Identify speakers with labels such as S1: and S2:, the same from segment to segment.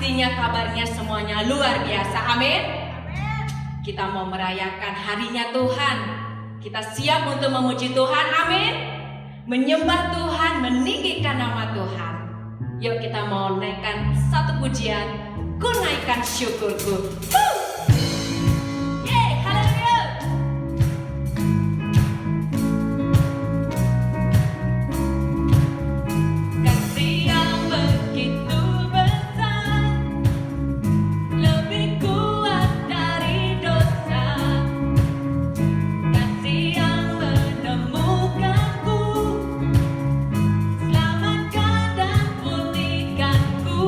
S1: pastinya kabarnya semuanya luar biasa. Amin. Kita mau merayakan harinya Tuhan. Kita siap untuk memuji Tuhan. Amin. Menyembah Tuhan, meninggikan nama Tuhan. Yuk kita mau naikkan satu pujian. Ku naikkan syukurku. Yeay, haleluya. Kasih yang begitu besar, lebih kuat dari dosa. Kasih yang menemukanku, selamatkan dan pulihkanku.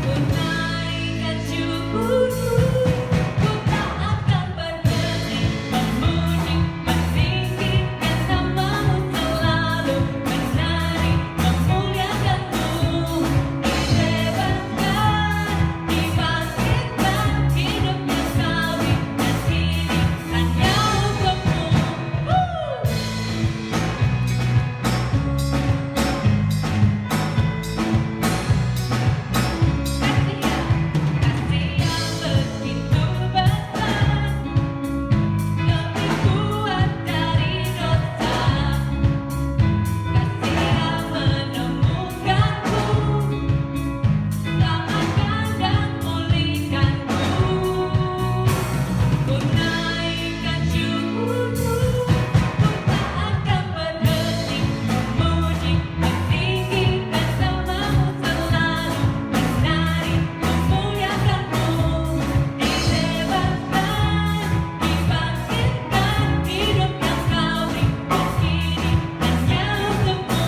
S1: Ku naikkan syukurku, ku tak akan berhenti memuji, meninggikan namamu selalu, menari, memuliakanmu. Dibebaskan, dibangkitkan, hidup yang kau berikan kini hanya untukmu. Kasih yang begitu besar, lebih kuat dari dosa. Kasih yang menemukanku, selamatkan dan pulihkanku. Ku naikkan syukurku, ku tak akan berhenti memuji, meninggikan namamu selalu, menari, memuliakanmu. Dibebaskan, dibangkitkan, hidup yang kau berikan kini hanya untukmu.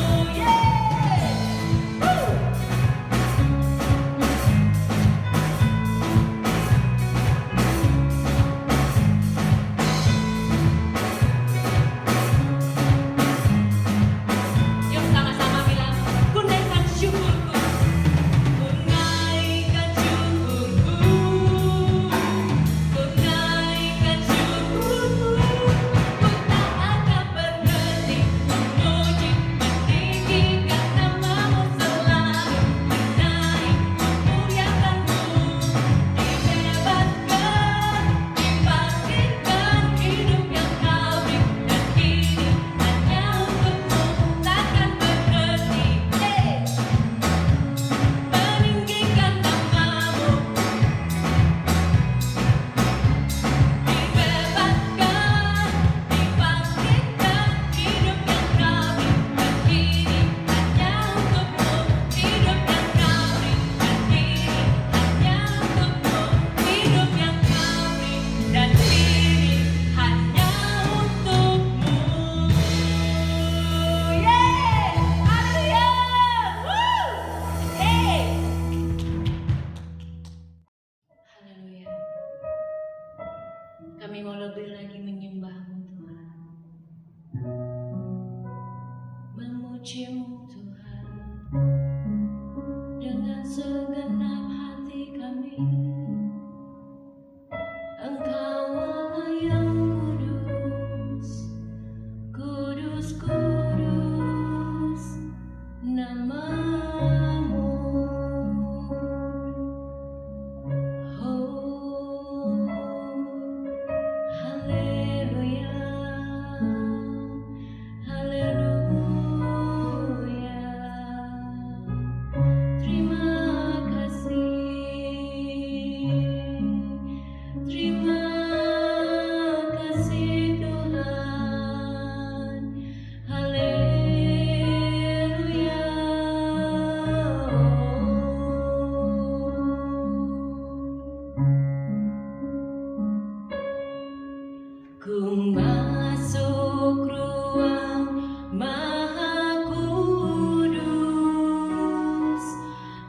S1: Yuk sama-sama bilang, ku naikkan syukurku, ku naikkan syukurku, ku naikkan syukurku, ku tak akan berhenti memuji, meninggikan namamu selalu, menari, memuliakanmu. Dibebaskan, dibangkitkan, hidup yang kau berikan kini hanya untukmu, takkan berhenti. Meninggikan namamu, dibebaskan, dibangkitkan, hidup yang kau berikan kini hanya untukmu, hidup yang kau berikan kini hanya untukmu, hidup yang kau berikan kini hanya untukmu. Yeay, haleluya. Haleluya. Kami mau lebih lagi menyembah-Mu Tuhan, memuji-Mu Tuhan dengan segenap hati kami. Engkau Allah yang kudus, kudus, kudus namamu. Oh, haleluya, haleluya. Terima kasih Tuhan, haleluya. Ku masuk ruang Maha Kudus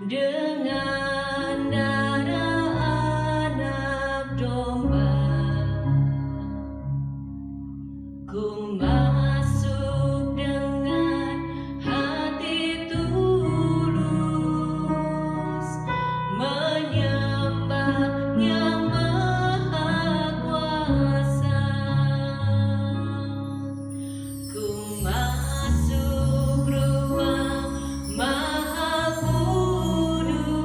S1: dengan darah anak domba. Ku masuk dengan hati tulus, menyembah Yang Maha Kuasa. Ku masuk ruang Maha Kudus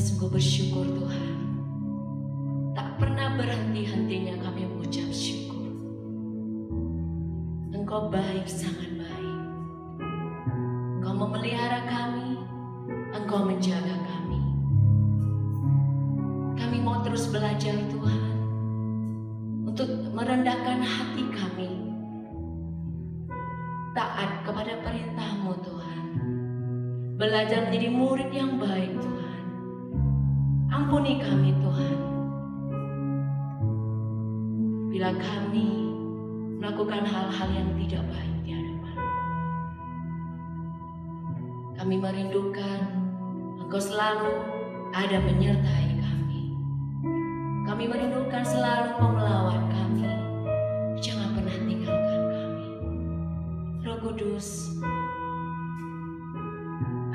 S1: sungguh bersyukur Tuhan. Tak pernah berhenti-hentinya kami mengucap syukur. Engkau baik, sangat baik. Engkau memelihara kami, Engkau menjaga kami. Kami mau terus belajar Tuhan, untuk merendahkan hati kami, taat kepada perintah-Mu Tuhan. Belajar menjadi murid yang baik Tuhan. Ampuni kami Tuhan, bila kami melakukan hal-hal yang tidak baik di hadapan. Kami merindukan Engkau selalu ada menyertai kami. Kami merindukan selalu Engkau melawat kami. Jangan pernah tinggalkan kami. Roh Kudus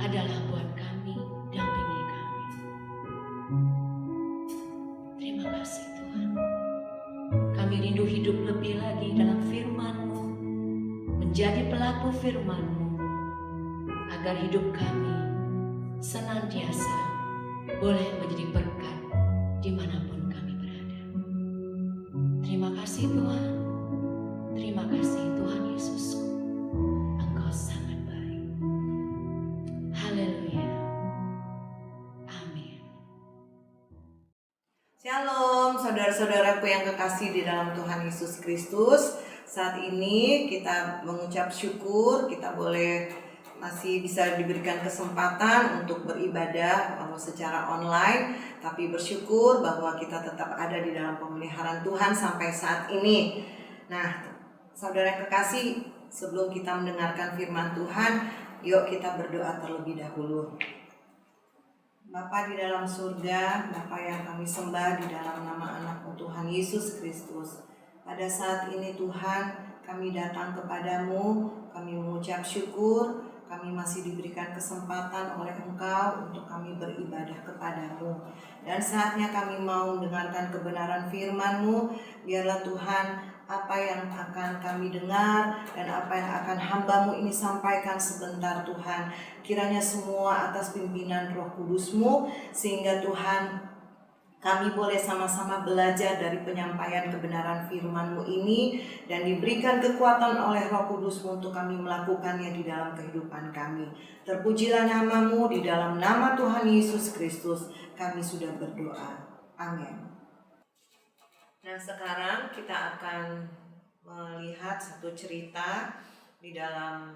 S1: adalah buat kami, dampingi kami. Terima kasih Tuhan. Kami rindu hidup lebih lagi dalam firman-Mu, menjadi pelaku firman-Mu, agar hidup kami senantiasa boleh menjadi berkat dimanapun kami berada. Terima kasih Tuhan. Terima kasih Tuhan Yesusku. Engkau sangat baik. Haleluya. Amin.
S2: Shalom saudara-saudaraku yang kekasih di dalam Tuhan Yesus Kristus. Saat ini kita mengucap syukur kita boleh masih bisa diberikan kesempatan untuk beribadah secara online, tapi bersyukur bahwa kita tetap ada di dalam pemeliharaan Tuhan sampai saat ini. Nah, saudara yang kekasih, sebelum kita mendengarkan firman Tuhan, yuk kita berdoa terlebih dahulu. Bapa di dalam surga, Bapa yang kami sembah di dalam nama anak-Mu Tuhan Yesus Kristus. Pada saat ini Tuhan, kami datang kepadamu, kami mengucap syukur. Kami masih diberikan kesempatan oleh Engkau untuk kami beribadah kepadamu. Dan saatnya kami mau mendengarkan kebenaran firman-Mu. Biarlah Tuhan, apa yang akan kami dengar dan apa yang akan hamba-Mu ini sampaikan sebentar Tuhan, kiranya semua atas pimpinan Roh Kudus-Mu, sehingga Tuhan kami boleh sama-sama belajar dari penyampaian kebenaran firman-Mu ini dan diberikan kekuatan oleh Roh Kudus-Mu untuk kami melakukannya di dalam kehidupan kami. Terpujilah nama-Mu, di dalam nama Tuhan Yesus Kristus kami sudah berdoa. Amin. Nah, sekarang kita akan melihat satu cerita di dalam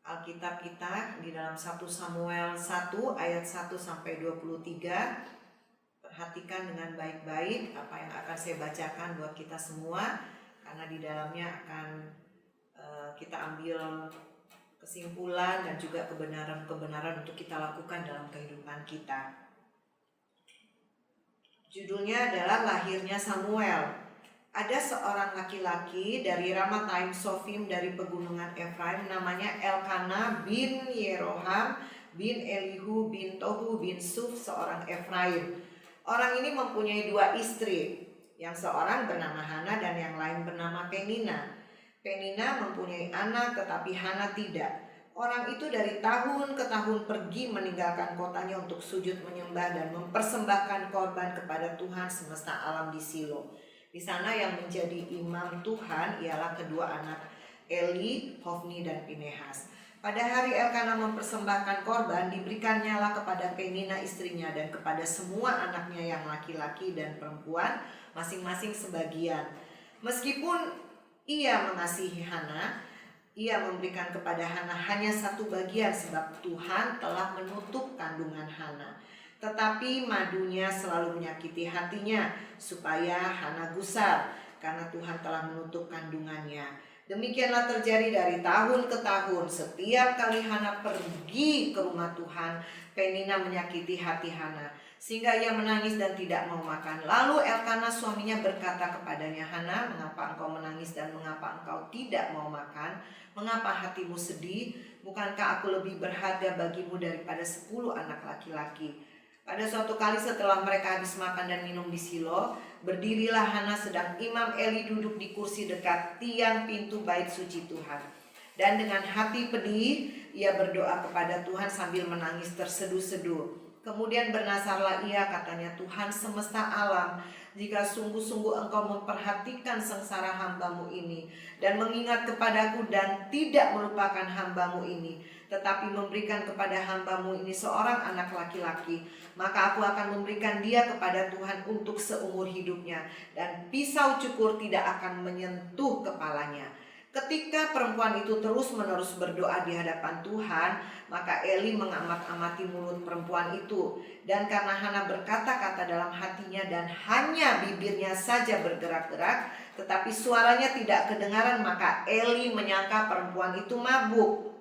S2: Alkitab kita, di dalam 1 Samuel 1 ayat 1 sampai 23. Perhatikan dengan baik-baik apa yang akan saya bacakan buat kita semua, karena di dalamnya akan kita ambil kesimpulan dan juga kebenaran-kebenaran untuk kita lakukan dalam kehidupan kita. Judulnya adalah Lahirnya Samuel. Ada seorang laki-laki dari Ramathaim Sofim dari pegunungan Efraim, namanya Elkana bin Yeroham bin Elihu bin Tohu bin Suf, seorang Efraim. Orang ini mempunyai 2 istri, yang seorang bernama Hana dan yang lain bernama Penina. Penina mempunyai anak tetapi Hana tidak. Orang itu dari tahun ke tahun pergi meninggalkan kotanya untuk sujud menyembah dan mempersembahkan korban kepada Tuhan semesta alam di Silo. Di sana yang menjadi imam Tuhan ialah kedua anak Eli, Hofni dan Pinehas. Pada hari Elkana mempersembahkan korban, diberikannya kepada Penina istrinya dan kepada semua anaknya yang laki-laki dan perempuan, masing-masing sebagian. Meskipun ia mengasihi Hana, ia memberikan kepada Hana hanya 1 bagian sebab Tuhan telah menutup kandungan Hana. Tetapi madunya selalu menyakiti hatinya supaya Hana gusar karena Tuhan telah menutup kandungannya. Demikianlah terjadi dari tahun ke tahun. Setiap kali Hana pergi ke rumah Tuhan, Penina menyakiti hati Hana, sehingga ia menangis dan tidak mau makan. Lalu Elkana suaminya berkata kepadanya, Hana, mengapa engkau menangis dan mengapa engkau tidak mau makan? Mengapa hatimu sedih? Bukankah aku lebih berharga bagimu daripada 10 anak laki-laki? Pada suatu kali setelah mereka habis makan dan minum di Silo, berdirilah Hana sedang Imam Eli duduk di kursi dekat tiang pintu bait suci Tuhan. Dan dengan hati pedih, ia berdoa kepada Tuhan sambil menangis terseduh-seduh. Kemudian bernasarlah ia, katanya, Tuhan semesta alam, jika sungguh-sungguh engkau memperhatikan sengsara hambamu ini, dan mengingat kepadaku dan tidak melupakan hambamu ini, tetapi memberikan kepada hambamu ini seorang anak laki-laki, maka aku akan memberikan dia kepada Tuhan untuk seumur hidupnya, dan pisau cukur tidak akan menyentuh kepalanya. Ketika perempuan itu terus-menerus berdoa di hadapan Tuhan, maka Eli mengamat-amati mulut perempuan itu. Dan karena Hana berkata-kata dalam hatinya dan hanya bibirnya saja bergerak-gerak, tetapi suaranya tidak kedengaran, maka Eli menyangka perempuan itu mabuk.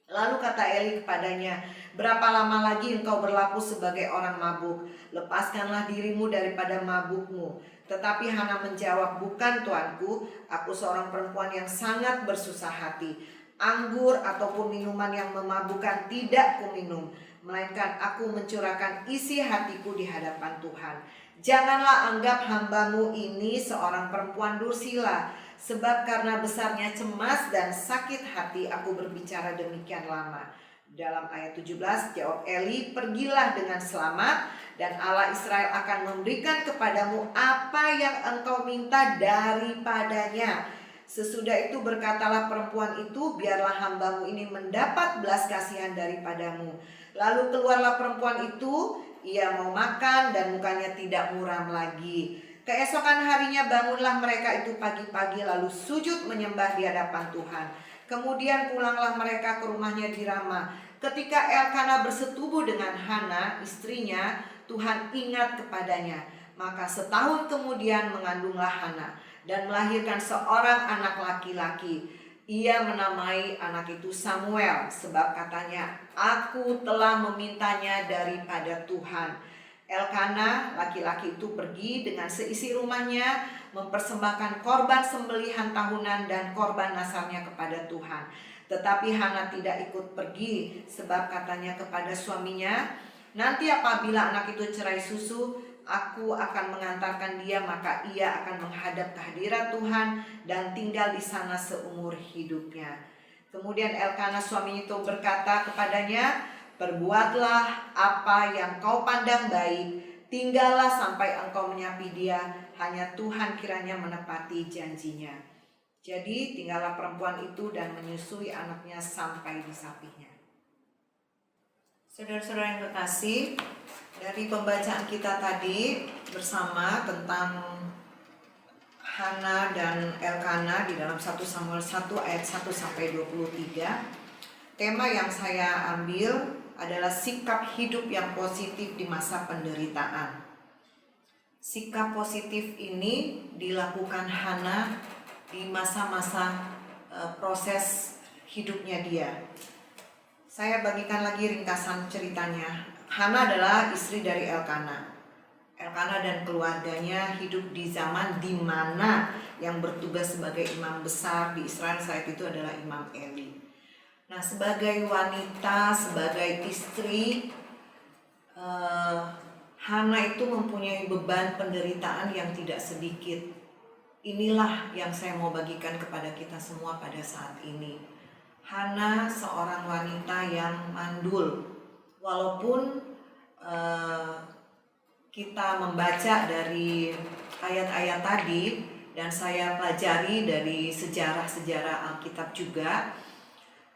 S2: Lalu kata Eli kepadanya, berapa lama lagi engkau berlaku sebagai orang mabuk? Lepaskanlah dirimu daripada mabukmu. Tetapi Hana menjawab, bukan tuanku, aku seorang perempuan yang sangat bersusah hati. Anggur ataupun minuman yang memabukkan tidak kuminum, melainkan aku mencurahkan isi hatiku di hadapan Tuhan. Janganlah anggap hambamu ini seorang perempuan dursila, sebab karena besarnya cemas dan sakit hati aku berbicara demikian lama. Dalam ayat 17 jawab Eli, pergilah dengan selamat, dan Allah Israel akan memberikan kepadamu apa yang engkau minta daripadanya. Sesudah itu berkatalah perempuan itu, biarlah hambamu ini mendapat belas kasihan daripadamu. Lalu keluarlah perempuan itu, ia mau makan dan mukanya tidak muram lagi. Keesokan harinya bangunlah mereka itu pagi-pagi, lalu sujud menyembah di hadapan Tuhan. Kemudian pulanglah mereka ke rumahnya di Rama. Ketika Elkana bersetubuh dengan Hana istrinya, Tuhan ingat kepadanya. Maka setahun kemudian mengandunglah Hana dan melahirkan seorang anak laki-laki. Ia menamai anak itu Samuel, sebab katanya, aku telah memintanya daripada Tuhan. Elkana laki-laki itu pergi dengan seisi rumahnya mempersembahkan korban sembelihan tahunan dan korban nasarnya kepada Tuhan. Tetapi Hana tidak ikut pergi, sebab katanya kepada suaminya, nanti apabila anak itu cerai susu, aku akan mengantarkan dia, maka ia akan menghadap kehadiran Tuhan dan tinggal di sana seumur hidupnya. Kemudian Elkana suaminya itu berkata kepadanya, perbuatlah apa yang kau pandang baik, tinggallah sampai engkau menyapi dia, hanya Tuhan kiranya menepati janjinya. Jadi tinggallah perempuan itu dan menyusui anaknya sampai disapinya. Saudara-saudara yang terkasih, dari pembacaan kita tadi bersama tentang Hana dan Elkana di dalam 1 Samuel 1 ayat 1 sampai 23, tema yang saya ambil adalah sikap hidup yang positif di masa penderitaan. Sikap positif ini dilakukan Hana di masa-masa proses hidupnya dia. Saya bagikan lagi ringkasan ceritanya. Hana adalah istri dari Elkana. Elkana dan keluarganya hidup di zaman di mana yang bertugas sebagai imam besar di Israel saat itu adalah Imam Eli. Nah, sebagai wanita, sebagai istri, Hana itu mempunyai beban penderitaan yang tidak sedikit. Inilah yang saya mau bagikan kepada kita semua pada saat ini. Hana seorang wanita yang mandul. Walaupun kita membaca dari ayat-ayat tadi dan saya pelajari dari sejarah-sejarah Alkitab juga,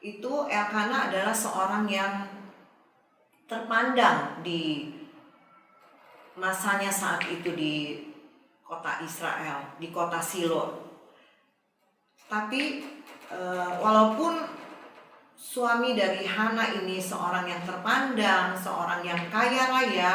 S2: itu Elkana adalah seorang yang terpandang di masanya saat itu di kota Israel, di kota Silo. Tapi walaupun suami dari Hana ini seorang yang terpandang, seorang yang kaya raya,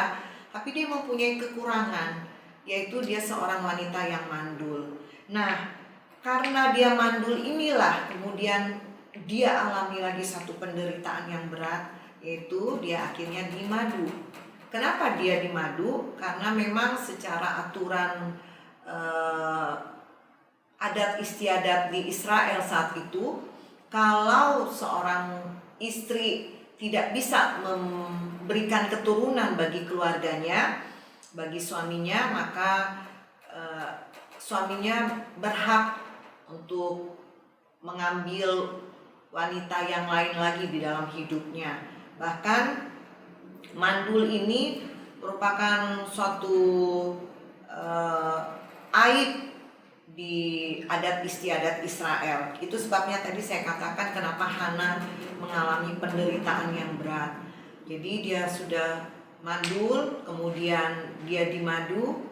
S2: tapi dia mempunyai kekurangan, yaitu dia seorang wanita yang mandul. Nah, karena dia mandul inilah kemudian dia alami lagi satu penderitaan yang berat, yaitu dia akhirnya dimadu. Kenapa dia dimadu? Karena memang secara aturan adat istiadat di Israel saat itu, kalau seorang istri tidak bisa memberikan keturunan bagi keluarganya, bagi suaminya, maka suaminya berhak untuk mengambil wanita yang lain lagi di dalam hidupnya. Bahkan Mandul ini merupakan suatu aib di adat istiadat Israel. Itu sebabnya tadi saya katakan kenapa Hana mengalami penderitaan yang berat. Jadi dia sudah mandul, kemudian dia dimadu,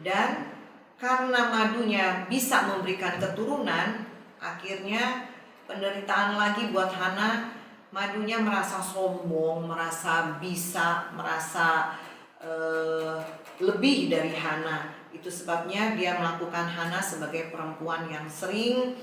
S2: dan karena madunya bisa memberikan keturunan, akhirnya penderitaan lagi buat Hana. Madunya merasa sombong, merasa bisa, merasa lebih dari Hana. Itu sebabnya dia melakukan Hana sebagai perempuan yang sering,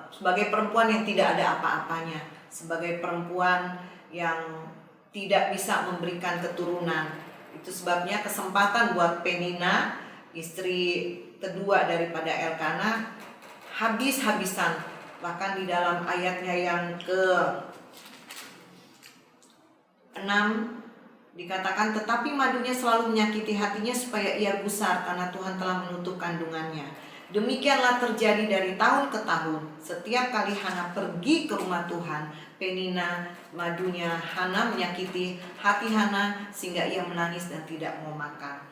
S2: sebagai perempuan yang tidak ada apa-apanya, sebagai perempuan yang tidak bisa memberikan keturunan. Itu sebabnya kesempatan buat Penina, istri kedua daripada Elkana, habis-habisan. Bahkan di dalam ayatnya yang ke-6 dikatakan, tetapi madunya selalu menyakiti hatinya supaya ia gusar karena Tuhan telah menutup kandungannya. Demikianlah terjadi dari tahun ke tahun. Setiap kali Hana pergi ke rumah Tuhan, Penina, madunya Hana menyakiti hati Hana sehingga ia menangis dan tidak mau makan.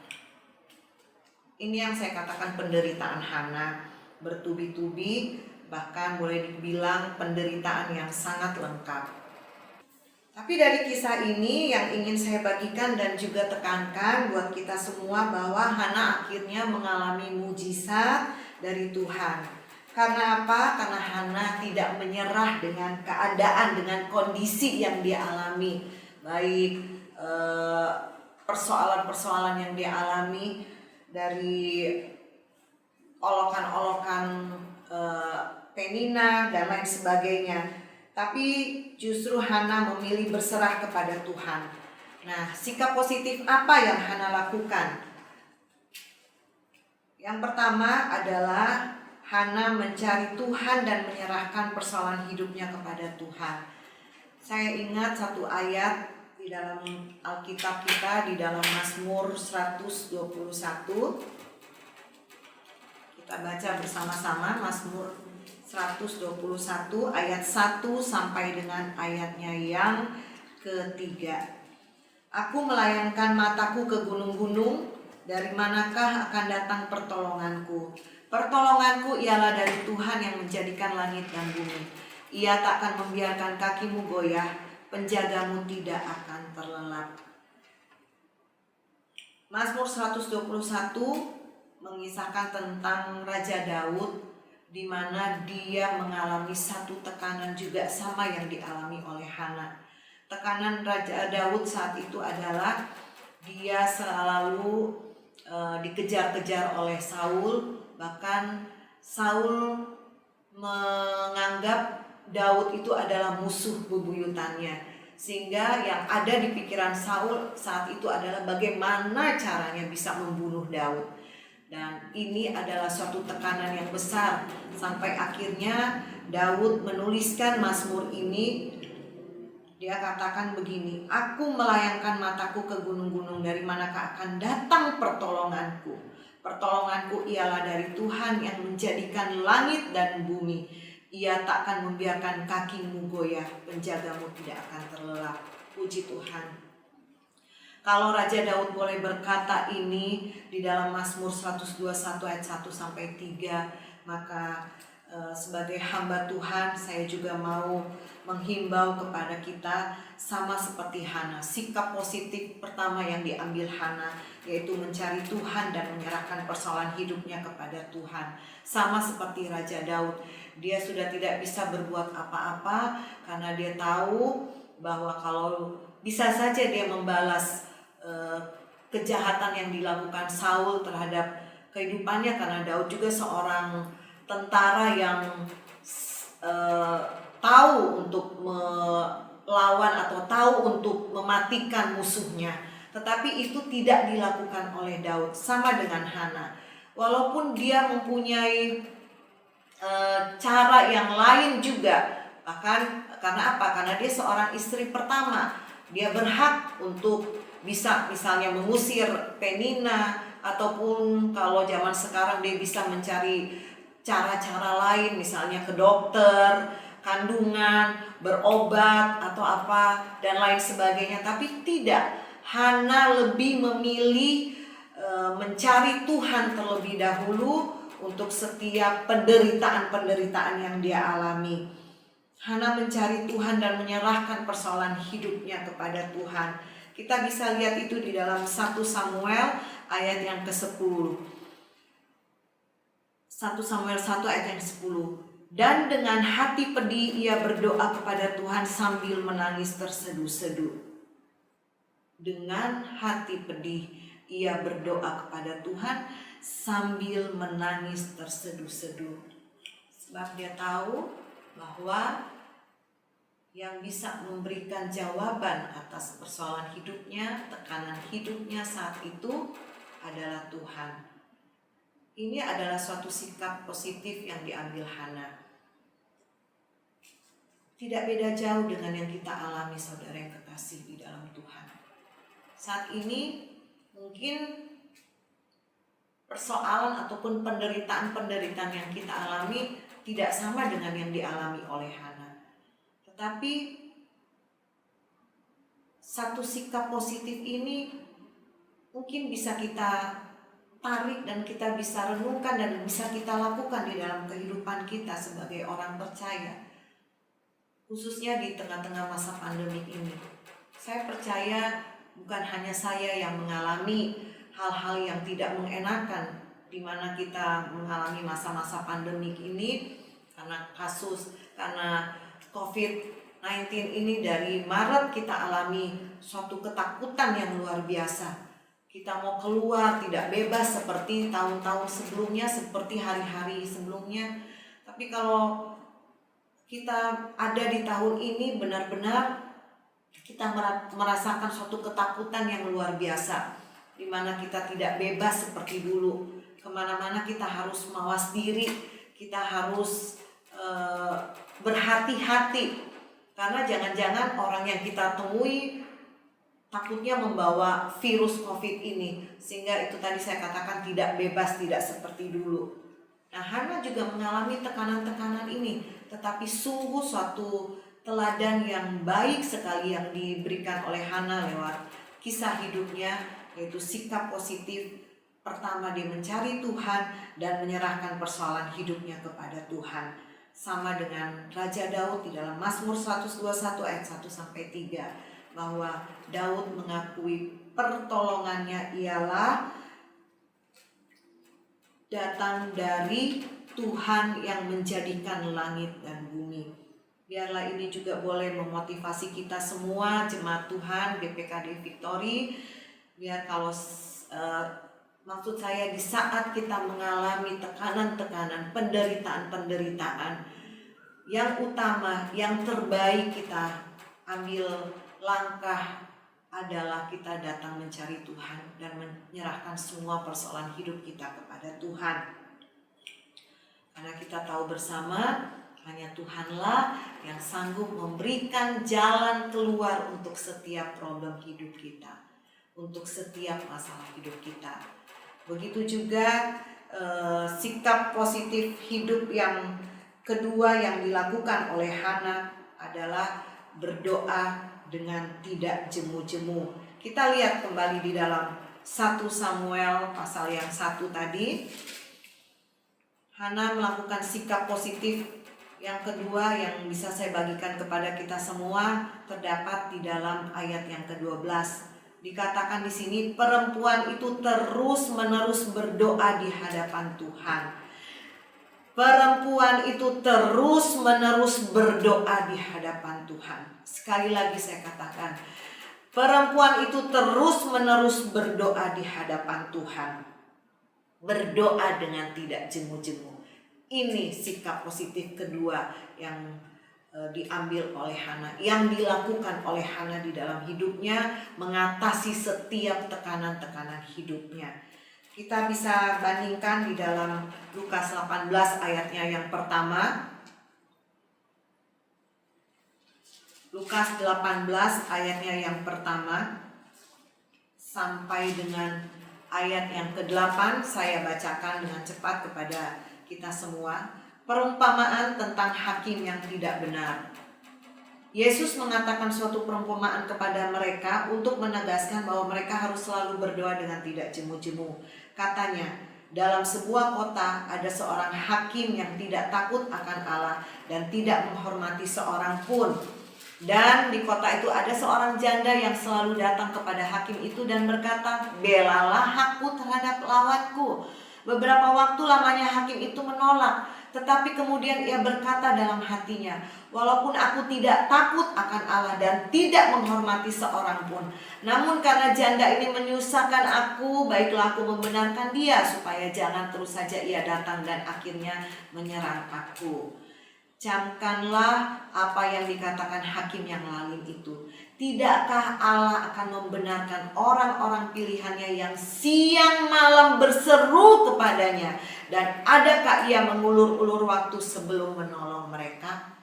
S2: Ini yang saya katakan penderitaan Hana, bertubi-tubi, bahkan boleh dibilang penderitaan yang sangat lengkap. Tapi dari kisah ini yang ingin saya bagikan dan juga tekankan buat kita semua bahwa Hana akhirnya mengalami mujizat dari Tuhan. Karena apa? Karena Hana tidak menyerah dengan keadaan, dengan kondisi yang dia alami. Baik persoalan-persoalan yang dia alami, dari olokan-olokan Penina dan lain sebagainya. Tapi justru Hana memilih berserah kepada Tuhan. Nah, sikap positif apa yang Hana lakukan? Yang pertama adalah Hana mencari Tuhan dan menyerahkan persoalan hidupnya kepada Tuhan. Saya ingat satu ayat di dalam Alkitab kita, di dalam Mazmur 121. Kita baca bersama-sama Mazmur 121 ayat 1 sampai dengan ayatnya yang ketiga. Aku melayangkan mataku ke gunung-gunung, dari manakah akan datang pertolonganku? Pertolonganku ialah dari Tuhan yang menjadikan langit dan bumi. Ia tak akan membiarkan kakimu goyah, penjagamu tidak akan terlelap. Mazmur 121 mengisahkan tentang Raja Daud, di mana dia mengalami satu tekanan juga sama yang dialami oleh Hana. Tekanan Raja Daud saat itu adalah dia selalu dikejar-kejar oleh Saul. Bahkan Saul menganggap Daud itu adalah musuh bebuyutannya, sehingga yang ada di pikiran Saul saat itu adalah bagaimana caranya bisa membunuh Daud. Dan ini adalah suatu tekanan yang besar, sampai akhirnya Daud menuliskan Mazmur ini. Dia katakan begini, aku melayangkan mataku ke gunung-gunung, dari manakah akan datang pertolonganku? Pertolonganku ialah dari Tuhan yang menjadikan langit dan bumi. Ia tak akan membiarkan kakimu goyah, penjagamu tidak akan terlelap. Puji Tuhan. Kalau Raja Daud boleh berkata ini di dalam Mazmur 121 ayat 1 sampai 3, maka sebagai hamba Tuhan saya juga mau menghimbau kepada kita sama seperti Hana. Sikap positif pertama yang diambil Hana yaitu mencari Tuhan dan menyerahkan persoalan hidupnya kepada Tuhan. Sama seperti Raja Daud, dia sudah tidak bisa berbuat apa-apa karena dia tahu bahwa kalau bisa saja dia membalas kejahatan yang dilakukan Saul terhadap kehidupannya, karena Daud juga seorang tentara yang tahu untuk melawan atau tahu untuk mematikan musuhnya. Tetapi itu tidak dilakukan oleh Daud. Sama dengan Hana, walaupun dia mempunyai cara yang lain juga, bahkan karena apa? Karena dia seorang istri pertama, dia berhak untuk bisa misalnya mengusir Penina, ataupun kalau zaman sekarang dia bisa mencari cara-cara lain, misalnya ke dokter kandungan, berobat atau apa dan lain sebagainya. Tapi tidak, Hana lebih memilih mencari Tuhan terlebih dahulu untuk setiap penderitaan-penderitaan yang dia alami. Hana mencari Tuhan dan menyerahkan persoalan hidupnya kepada Tuhan. Kita bisa lihat itu di dalam 1 Samuel ayat yang ke-10. 1 Samuel 1 ayat yang ke-10. Dan dengan hati pedih ia berdoa kepada Tuhan sambil menangis terseduh-seduh. Dengan hati pedih ia berdoa kepada Tuhan sambil menangis terseduh-seduh. Sebab dia tahu bahwa yang bisa memberikan jawaban atas persoalan hidupnya, tekanan hidupnya saat itu adalah Tuhan. Ini adalah suatu sikap positif yang diambil Hana. Tidak beda jauh dengan yang kita alami, saudara yang kekasih di dalam Tuhan. Saat ini mungkin persoalan ataupun penderitaan-penderitaan yang kita alami tidak sama dengan yang dialami oleh Hana. Tetapi satu sikap positif ini mungkin bisa kita tarik dan kita bisa renungkan dan bisa kita lakukan di dalam kehidupan kita sebagai orang percaya. Khususnya di tengah-tengah masa pandemi ini. Saya percaya bukan hanya saya yang mengalami hal-hal yang tidak mengenakan di mana kita mengalami masa-masa pandemik ini karena COVID-19 ini dari Maret kita alami suatu ketakutan yang luar biasa. Kita mau keluar tidak bebas seperti tahun-tahun sebelumnya, seperti hari-hari sebelumnya. Tapi kalau kita ada di tahun ini benar-benar kita merasakan suatu ketakutan yang luar biasa, di mana kita tidak bebas seperti dulu. Kemana-mana kita harus mawas diri, kita harus berhati-hati, karena jangan-jangan orang yang kita temui takutnya membawa virus COVID ini, sehingga itu tadi saya katakan tidak bebas, tidak seperti dulu. Nah, Hana juga mengalami tekanan-tekanan ini, tetapi sungguh suatu teladan yang baik sekali yang diberikan oleh Hana lewat kisah hidupnya, yaitu sikap positif. Pertama, dia mencari Tuhan dan menyerahkan persoalan hidupnya kepada Tuhan. Sama dengan Raja Daud di dalam Mazmur 121 ayat 1-3, bahwa Daud mengakui pertolongannya ialah datang dari Tuhan yang menjadikan langit dan bumi. Biarlah ini juga boleh memotivasi kita semua, jemaat Tuhan GPKD Victory. Biar kalau maksud saya di saat kita mengalami tekanan-tekanan, penderitaan-penderitaan, yang utama, yang terbaik kita ambil langkah adalah kita datang mencari Tuhan dan menyerahkan semua persoalan hidup kita kepada Tuhan. Karena kita tahu bersama hanya Tuhanlah yang sanggup memberikan jalan keluar untuk setiap problem hidup kita, untuk setiap masalah hidup kita. Begitu juga sikap positif hidup yang kedua yang dilakukan oleh Hana adalah berdoa dengan tidak jemu-jemu. Kita lihat kembali di dalam 1 Samuel pasal yang 1 tadi. Hana melakukan sikap positif yang kedua yang bisa saya bagikan kepada kita semua, terdapat di dalam ayat yang ke-12. Dikatakan di sini, perempuan itu terus-menerus berdoa di hadapan Tuhan. Perempuan itu terus-menerus berdoa di hadapan Tuhan. Sekali lagi saya katakan, perempuan itu terus-menerus berdoa di hadapan Tuhan. Berdoa dengan tidak jemu-jemu. Ini sikap positif kedua yang diambil oleh Hana, yang dilakukan oleh Hana di dalam hidupnya, mengatasi setiap tekanan-tekanan hidupnya. Kita bisa bandingkan di dalam Lukas 18 ayatnya yang pertama. Lukas 18 ayatnya yang pertama sampai dengan ayat yang ke-8, saya bacakan dengan cepat kepada kita semua. Perumpamaan tentang hakim yang tidak benar. Yesus mengatakan suatu perumpamaan kepada mereka untuk menegaskan bahwa mereka harus selalu berdoa dengan tidak jemu-jemu. Katanya, dalam sebuah kota ada seorang hakim yang tidak takut akan Allah dan tidak menghormati seorang pun. Dan di kota itu ada seorang janda yang selalu datang kepada hakim itu dan berkata, "Belalah hakku terhadap lawanku." Beberapa waktu lamanya hakim itu menolak, tetapi kemudian ia berkata dalam hatinya, "Walaupun aku tidak takut akan Allah dan tidak menghormati seorang pun, namun karena janda ini menyusahkan aku, baiklah aku membenarkan dia supaya jangan terus saja ia datang dan akhirnya menyerang aku." Camkanlah apa yang dikatakan hakim yang lalim itu. Tidakkah Allah akan membenarkan orang-orang pilihannya yang siang malam berseru kepadanya? Dan adakah ia mengulur-ulur waktu sebelum menolong mereka?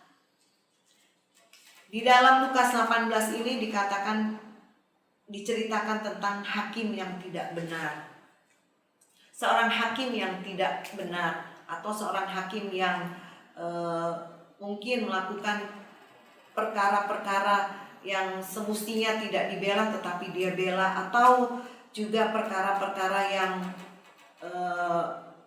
S2: Di dalam Lukas 18 ini diceritakan tentang hakim yang tidak benar. Seorang hakim yang tidak benar atau seorang hakim yang mungkin melakukan perkara-perkara yang semestinya tidak dibela tetapi dia bela, atau juga perkara-perkara yang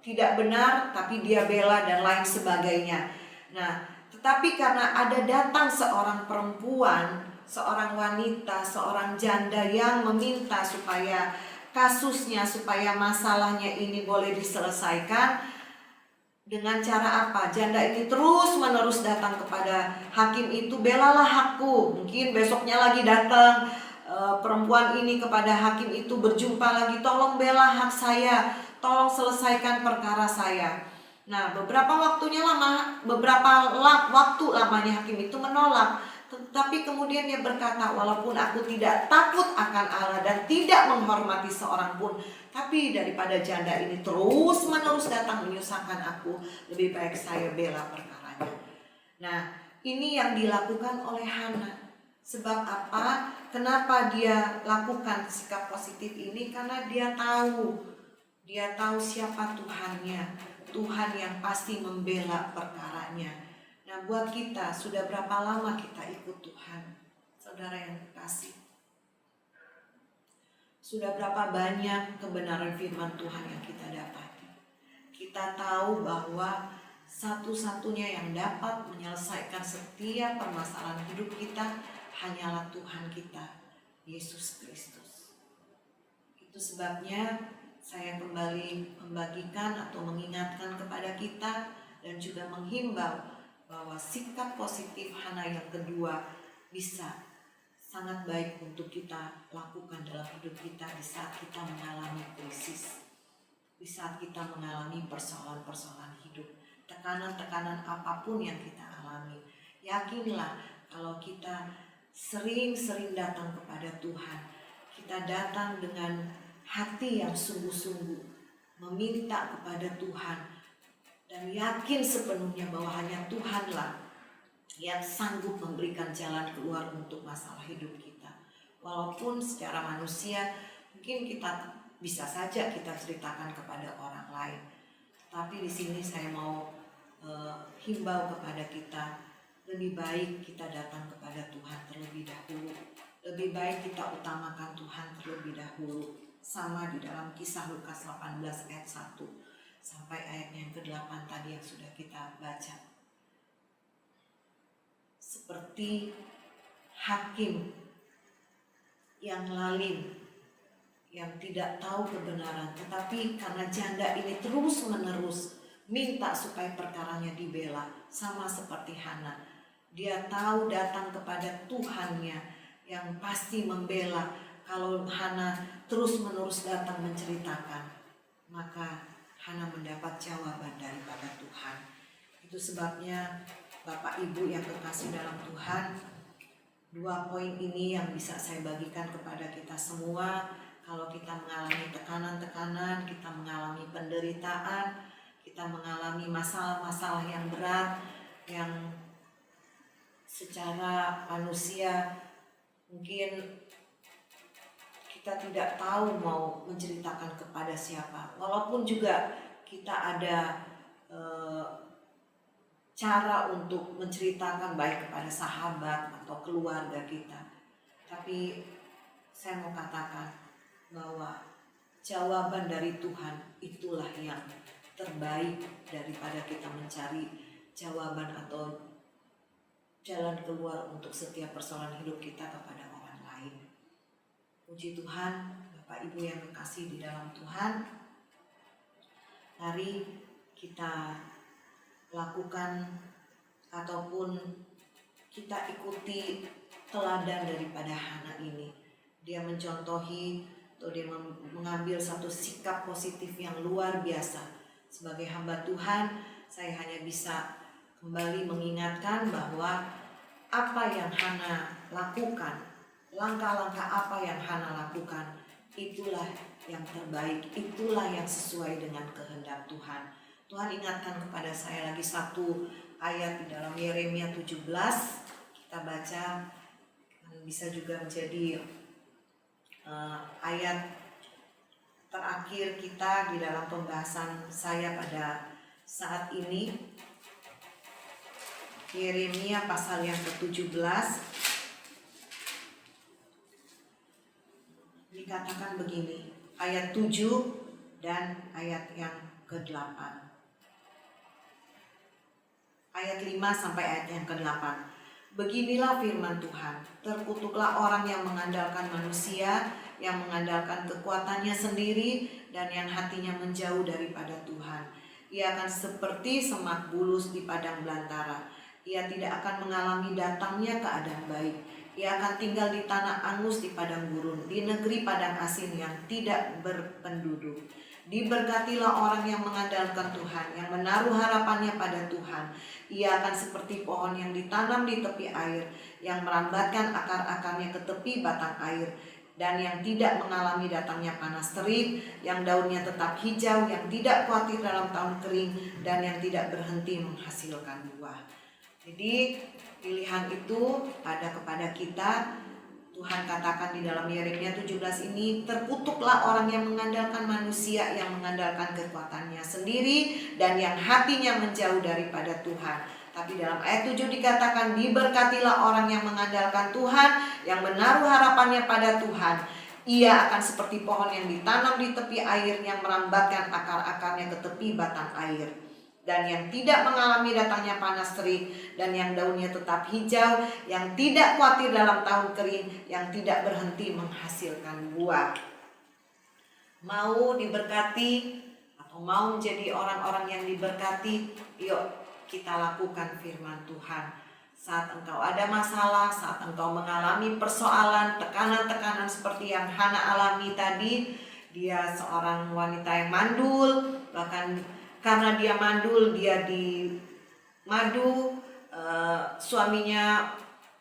S2: tidak benar tapi dia bela dan lain sebagainya. Nah, tetapi karena ada datang seorang perempuan, seorang wanita, seorang janda yang meminta supaya kasusnya, supaya masalahnya ini boleh diselesaikan. Dengan cara apa? Janda ini terus menerus datang kepada hakim itu, "Belalah hakku." Mungkin besoknya lagi datang perempuan ini kepada hakim itu, berjumpa lagi, "Tolong bela hak saya, tolong selesaikan perkara saya." Nah, beberapa waktu lamanya hakim itu menolak. Tetapi kemudian dia berkata, "Walaupun aku tidak takut akan Allah dan tidak menghormati seorang pun, tapi daripada janda ini terus menerus datang menyusahkan aku, lebih baik saya bela perkaranya." Nah, ini yang dilakukan oleh Hana. Sebab apa? Kenapa dia lakukan sikap positif ini? Karena dia tahu siapa Tuhannya. Tuhan yang pasti membela perkaranya. Nah, buat kita, sudah berapa lama kita ikut Tuhan? Saudara yang kekasih, sudah berapa banyak kebenaran firman Tuhan yang kita dapati? Kita tahu bahwa satu-satunya yang dapat menyelesaikan setiap permasalahan hidup kita hanyalah Tuhan kita, Yesus Kristus. Itu sebabnya saya kembali membagikan atau mengingatkan kepada kita dan juga menghimbau bahwa sikap positif Hana yang kedua bisa sangat baik untuk kita lakukan dalam hidup kita di saat kita mengalami krisis, di saat kita mengalami persoalan-persoalan hidup, tekanan-tekanan apapun yang kita alami. Yakinlah kalau kita sering-sering datang kepada Tuhan, kita datang dengan hati yang sungguh-sungguh meminta kepada Tuhan dan yakin sepenuhnya bahwa hanya Tuhanlah yang sanggup memberikan jalan keluar untuk masalah hidup kita. Walaupun secara manusia mungkin kita bisa saja kita ceritakan kepada orang lain, tapi di sini saya mau himbau kepada kita, lebih baik kita datang kepada Tuhan terlebih dahulu. Lebih baik kita utamakan Tuhan terlebih dahulu. Sama di dalam Kisah Lukas 18 ayat 1 sampai ayat yang ke-8 tadi yang sudah kita baca. Seperti hakim yang lalim, yang tidak tahu kebenaran, tetapi karena janda ini terus menerus minta supaya perkaranya dibela, sama seperti Hana. Dia tahu datang kepada Tuhannya yang pasti membela. Kalau Hana terus menerus datang menceritakan, maka Hana mendapat jawaban daripada Tuhan. Itu sebabnya Bapak Ibu yang kekasih dalam Tuhan, 2 poin ini yang bisa saya bagikan kepada kita semua. Kalau kita mengalami tekanan-tekanan, kita mengalami penderitaan, kita mengalami masalah-masalah yang berat, yang secara manusia mungkin kita tidak tahu mau menceritakan kepada siapa. Walaupun juga kita ada cara untuk menceritakan baik kepada sahabat atau keluarga kita. Tapi saya mau katakan bahwa jawaban dari Tuhan itulah yang terbaik daripada kita mencari jawaban atau jalan keluar untuk setiap persoalan hidup kita kepada orang lain. Puji Tuhan, Bapak Ibu yang kekasih di dalam Tuhan, mari kita lakukan ataupun kita ikuti teladan daripada Hana ini. Dia mencontohi atau dia mengambil satu sikap positif yang luar biasa. Sebagai hamba Tuhan, saya hanya bisa kembali mengingatkan bahwa apa yang Hana lakukan, langkah-langkah apa yang Hana lakukan, itulah yang terbaik, itulah yang sesuai dengan kehendak Tuhan. Tuhan ingatkan kepada saya lagi satu ayat di dalam Yeremia 17, kita baca, bisa juga menjadi ayat terakhir kita di dalam pembahasan saya pada saat ini. Yeremia pasal yang ke-17 dikatakan begini, ayat 7 dan ayat yang ke-8. Ayat 5 sampai ayat yang ke-8. Beginilah firman Tuhan, terkutuklah orang yang mengandalkan manusia, yang mengandalkan kekuatannya sendiri, dan yang hatinya menjauh daripada Tuhan. Ia akan seperti semak bulus di padang belantara. Ia tidak akan mengalami datangnya keadaan baik. Ia akan tinggal di tanah angus di padang gurun, di negeri padang asin yang tidak berpenduduk. Diberkatilah orang yang mengandalkan Tuhan, yang menaruh harapannya pada Tuhan. Ia akan seperti pohon yang ditanam di tepi air, yang merambatkan akar-akarnya ke tepi batang air, dan yang tidak mengalami datangnya panas terik, yang daunnya tetap hijau, yang tidak khawatir dalam tahun kering, dan yang tidak berhenti menghasilkan buah. Jadi pilihan itu ada kepada kita. Tuhan katakan di dalam Yeremia 17 ini, terkutuklah orang yang mengandalkan manusia, yang mengandalkan kekuatannya sendiri, dan yang hatinya menjauh daripada Tuhan. Tapi dalam ayat 7 dikatakan, diberkatilah orang yang mengandalkan Tuhan, yang menaruh harapannya pada Tuhan. Ia akan seperti pohon yang ditanam di tepi air, yang merambatkan akar-akarnya ke tepi batang air, dan yang tidak mengalami datangnya panas terik, dan yang daunnya tetap hijau, yang tidak khawatir dalam tahun kering, yang tidak berhenti menghasilkan buah. Mau diberkati atau mau menjadi orang-orang yang diberkati, yuk kita lakukan firman Tuhan. Saat engkau ada masalah, saat engkau mengalami persoalan, tekanan-tekanan seperti yang Hana alami tadi, dia seorang wanita yang mandul, bahkan karena dia mandul, dia dimadu, suaminya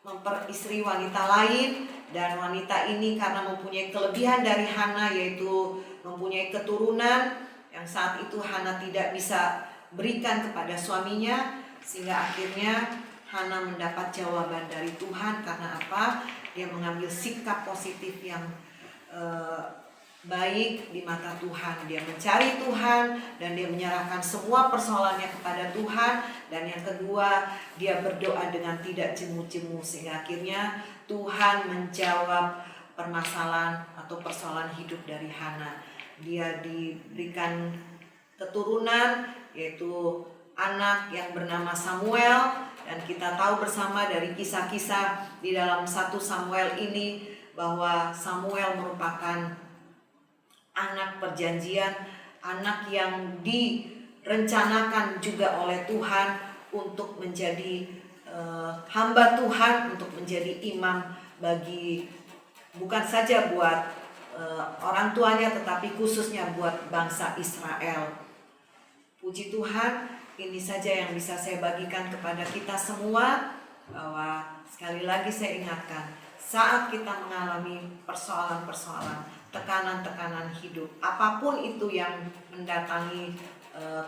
S2: memperistri wanita lain, dan wanita ini karena mempunyai kelebihan dari Hana, yaitu mempunyai keturunan yang saat itu Hana tidak bisa berikan kepada suaminya, sehingga akhirnya Hana mendapat jawaban dari Tuhan. Karena apa? Dia mengambil sikap positif yang baik di mata Tuhan. Dia mencari Tuhan dan dia menyerahkan semua persoalannya kepada Tuhan. Dan yang kedua, dia berdoa dengan tidak jemu-jemu, sehingga akhirnya Tuhan menjawab permasalahan atau persoalan hidup dari Hana. Dia diberikan keturunan, yaitu anak yang bernama Samuel. Dan kita tahu bersama dari kisah-kisah di dalam 1 Samuel ini bahwa Samuel merupakan anak perjanjian, anak yang direncanakan juga oleh Tuhan untuk menjadi hamba Tuhan, untuk menjadi imam bagi bukan saja buat orang tuanya, tetapi khususnya buat bangsa Israel. Puji Tuhan, ini saja yang bisa saya bagikan kepada kita semua, bahwa sekali lagi saya ingatkan, saat kita mengalami persoalan-persoalan, tekanan-tekanan hidup, apapun itu yang mendatangi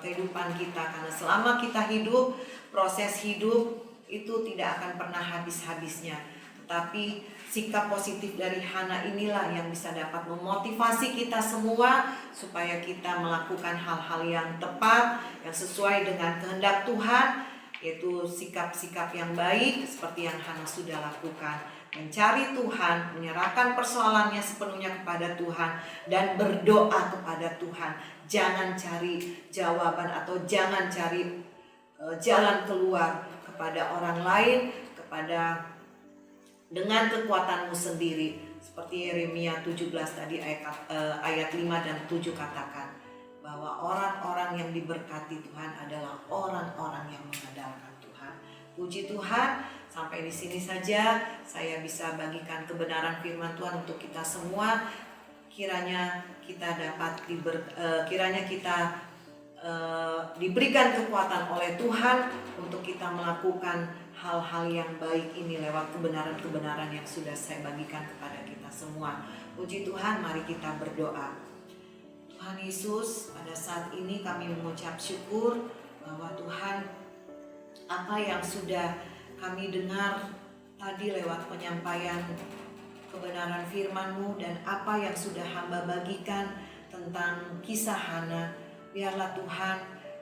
S2: kehidupan kita, karena selama kita hidup, proses hidup itu tidak akan pernah habis-habisnya. Tetapi sikap positif dari Hana inilah yang bisa dapat memotivasi kita semua supaya kita melakukan hal-hal yang tepat, yang sesuai dengan kehendak Tuhan, yaitu sikap-sikap yang baik seperti yang Hana sudah lakukan. Mencari Tuhan, menyerahkan persoalannya sepenuhnya kepada Tuhan, dan berdoa kepada Tuhan. Jangan cari jawaban atau jangan cari jalan keluar kepada orang lain, dengan kekuatanmu sendiri. Seperti Yeremia 17 tadi ayat 5 dan 7 katakan, bahwa orang-orang yang diberkati Tuhan adalah orang-orang yang mengandalkan Tuhan. Puji Tuhan, sampai di sini saja saya bisa bagikan kebenaran firman Tuhan untuk kita semua. Kiranya kita diberikan kekuatan oleh Tuhan untuk kita melakukan hal-hal yang baik ini lewat kebenaran-kebenaran yang sudah saya bagikan kepada kita semua. Puji Tuhan, mari kita berdoa. Tuhan Yesus, pada saat ini kami mengucap syukur bahwa Tuhan, apa yang sudah kami dengar tadi lewat penyampaian kebenaran firman-Mu dan apa yang sudah hamba bagikan tentang kisah Hana, biarlah Tuhan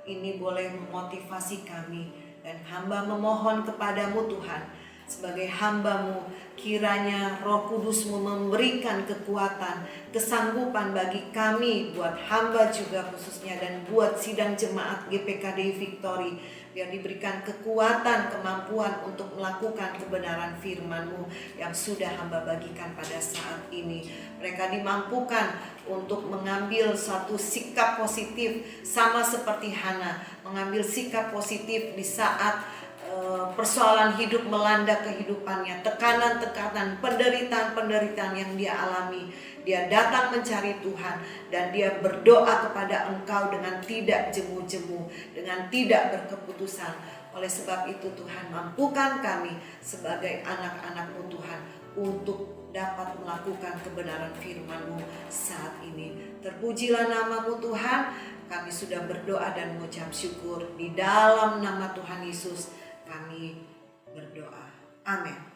S2: ini boleh memotivasi kami, dan hamba memohon kepadamu Tuhan, sebagai hamba-Mu, kiranya Roh Kudus-Mu memberikan kekuatan, kesanggupan bagi kami, buat hamba juga khususnya, dan buat sidang jemaat GPKDI Victory, biar diberikan kekuatan, kemampuan untuk melakukan kebenaran firman-Mu yang sudah hamba bagikan pada saat ini. Mereka dimampukan untuk mengambil suatu sikap positif, sama seperti Hana, mengambil sikap positif di saat persoalan hidup melanda kehidupannya, tekanan-tekanan, penderitaan-penderitaan yang dia alami. Dia datang mencari Tuhan dan dia berdoa kepada Engkau dengan tidak jemu-jemu, dengan tidak berkeputusan. Oleh sebab itu Tuhan, mampukan kami sebagai anak-anak-Mu Tuhan untuk dapat melakukan kebenaran firman-Mu saat ini. Terpujilah nama-Mu Tuhan. Kami sudah berdoa dan mengucap syukur di dalam nama Tuhan Yesus. Kami berdoa. Amin.